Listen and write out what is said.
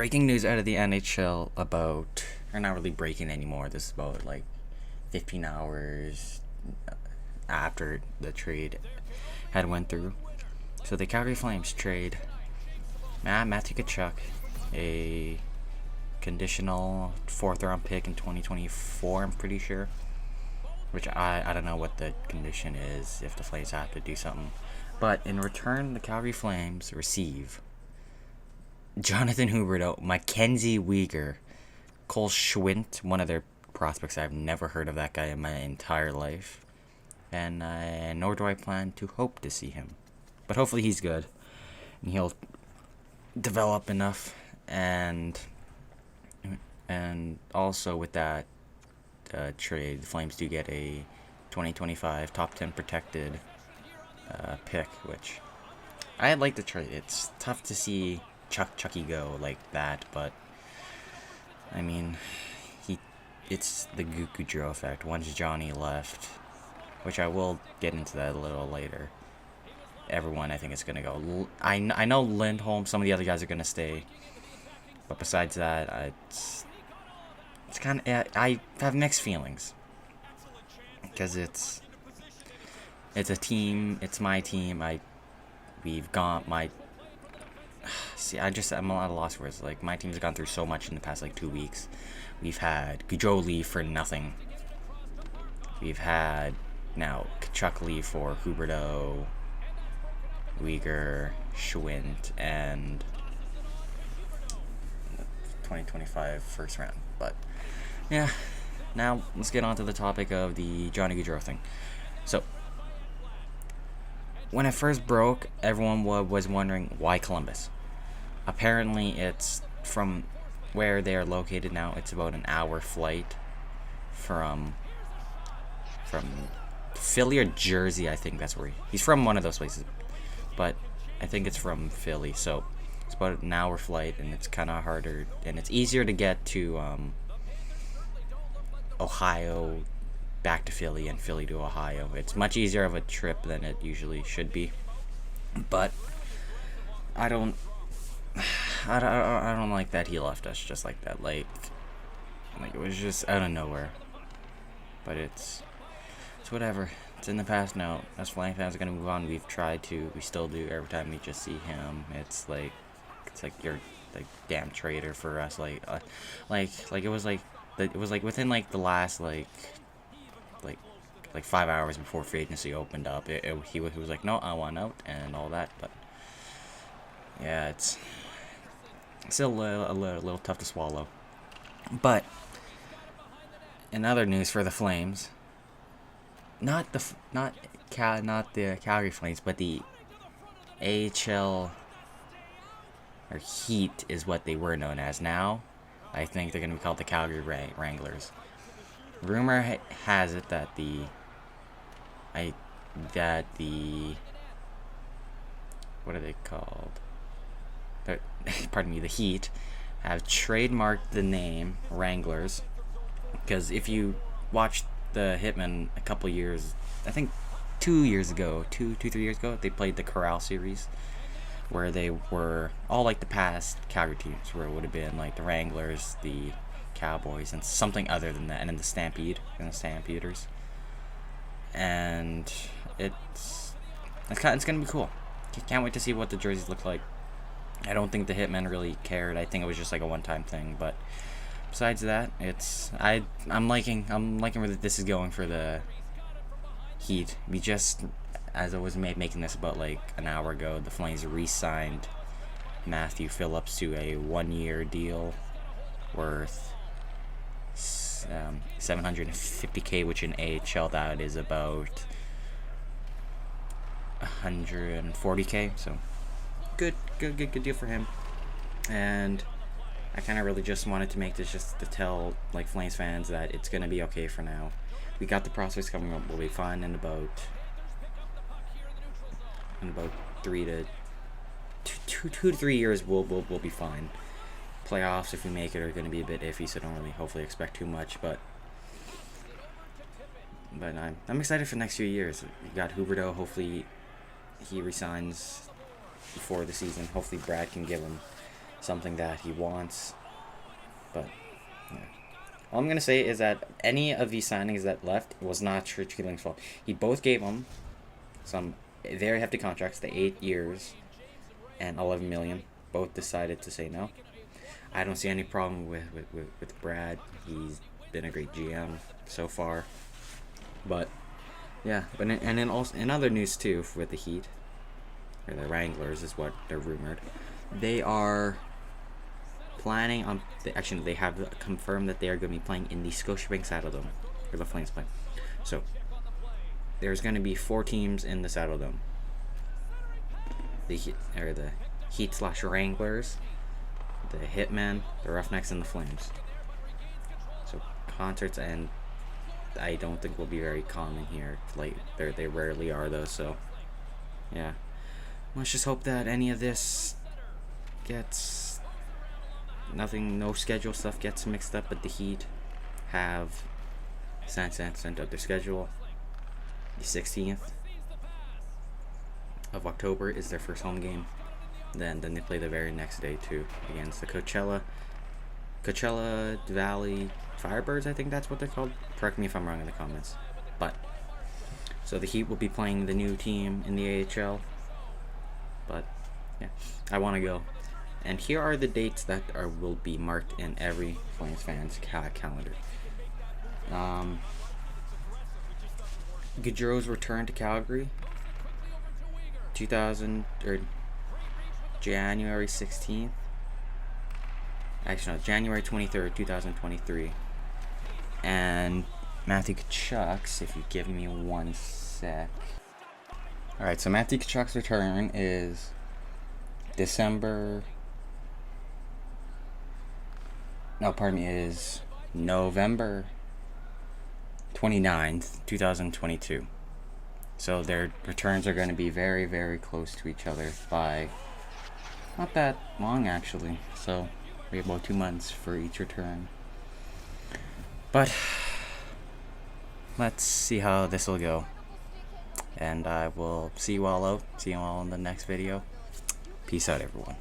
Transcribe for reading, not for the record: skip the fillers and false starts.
breaking news out of the NHL about, or not really breaking anymore, this is about like 15 hours after the trade had went through. So the Calgary Flames trade Matthew Tkachuk, a conditional 4th round pick in 2024, I'm pretty sure. Which I don't know what the condition is if the Flames have to do something. But in return, the Calgary Flames receive Jonathan Huberdeau, Mackenzie Weegar, Cole Schwint, one of their prospects. I've never heard of that guy in my entire life. And nor do I plan to hope to see him. But hopefully he's good. And he'll develop enough. And also with that trade, the Flames do get a 2025 top 10 protected pick, which I like the trade. It's tough to see Chucky go like that, but I mean, it's the Goudreau effect. Once Johnny left, which I will get into that a little later, everyone I think is going to go. I know Lindholm, some of the other guys are going to stay, but besides that, it's kind of, I have mixed feelings, because it's a team, it's my team. We've got my, see, I'm at a loss for words. Like, my team's gone through so much in the past, 2 weeks. We've had Goudreau leave for nothing. We've had, now, Tkachuk leave for Huberdeau, Weegar, Schwint, and 2025 first round. But, yeah, now let's get on to the topic of the Johnny Gaudreau thing. So, when it first broke, everyone was wondering why Columbus. Apparently, it's from where they are located now. It's about an hour flight from Philly or Jersey. I think that's where he's from. One of those places, but I think it's from Philly. So it's about an hour flight, and it's kind of harder, and it's easier to get to Ohio, back to Philly, and Philly to Ohio. It's much easier of a trip than it usually should be. But I don't like that he left us just like that. Like it was just out of nowhere. But it's whatever. It's in the past now. Us Flames fans are gonna move on. We still do every time we just see him. It's like you're like damn traitor for us. It was like within the last 5 hours before free agency opened up. He was like, no, I want out and all that. But yeah, it's still a little tough to swallow. But in other news for the Flames, not the Calgary Flames, but the AHL or Heat is what they were known as. Now, I think they're going to be called the Calgary Wranglers. Rumor has it that the what are they called? Pardon me, the Heat have trademarked the name Wranglers, because if you watched the Hitmen a couple years, I think 2 years ago, 3 years ago, they played the Corral series, where they were all like the past Calgary teams, where it would have been like the Wranglers, the Cowboys, and something other than that, and then the Stampeders. And it's gonna be cool. Can't wait to see what the jerseys look like. I don't think the Hitmen really cared. I think it was just like a one-time thing. But besides that, I'm liking where this is going for the Heat. We just, as I was making this about an hour ago, the Flames re-signed Matthew Phillips to a 1-year deal worth $750K, which in AHL that is about $140K. So good deal for him. And I kind of really just wanted to make this just to tell Flames fans that it's gonna be okay for now. We got the prospects coming up. We'll be fine in about 2 to 3 years. We'll be fine. Playoffs, if we make it, are going to be a bit iffy, so don't really hopefully expect too much. But I'm excited for the next few years. We got Huberdeau. Hopefully he resigns before the season. Hopefully Brad can give him something that he wants. But yeah. All I'm gonna say is that any of these signings that left was not Rich Keeling's fault. He both gave them some very hefty contracts, the 8 years and 11 million. Both decided to say no. I don't see any problem with Brad. He's been a great GM so far. But yeah, in other news too, with the Heat, or the Wranglers is what they're rumored. They are planning on, actually they have confirmed that they are going to be playing in the Scotiabank Saddledome, where the Flames play. So there's going to be 4 teams in the Saddledome. The Heat / Wranglers, the Hitmen, the Roughnecks, and the Flames. So concerts, and I don't think will be very common here. Like they rarely are though. So yeah, let's just hope that any of this gets no schedule stuff gets mixed up. But the Heat have sent out their schedule. The 16th of October is their first home game. Then they play the very next day too against the Coachella Valley Firebirds, I think that's what they're called. Correct me if I'm wrong in the comments. But so the Heat will be playing the new team in the AHL. But yeah, I want to go. And here are the dates that will be marked in every Flames fan's calendar. Gaudreau's return to Calgary, January 16th. Actually, no, January 23rd, 2023. And Matthew Tkachuk's, if you give me 1 sec. Alright, so Matthew Tkachuk's return is is November 29th, 2022. So their returns are going to be very, very close to each other by not that long, actually. So we have about 2 months for each return. But let's see how this will go. And I will see you all out. See you all in the next video. Peace out, everyone.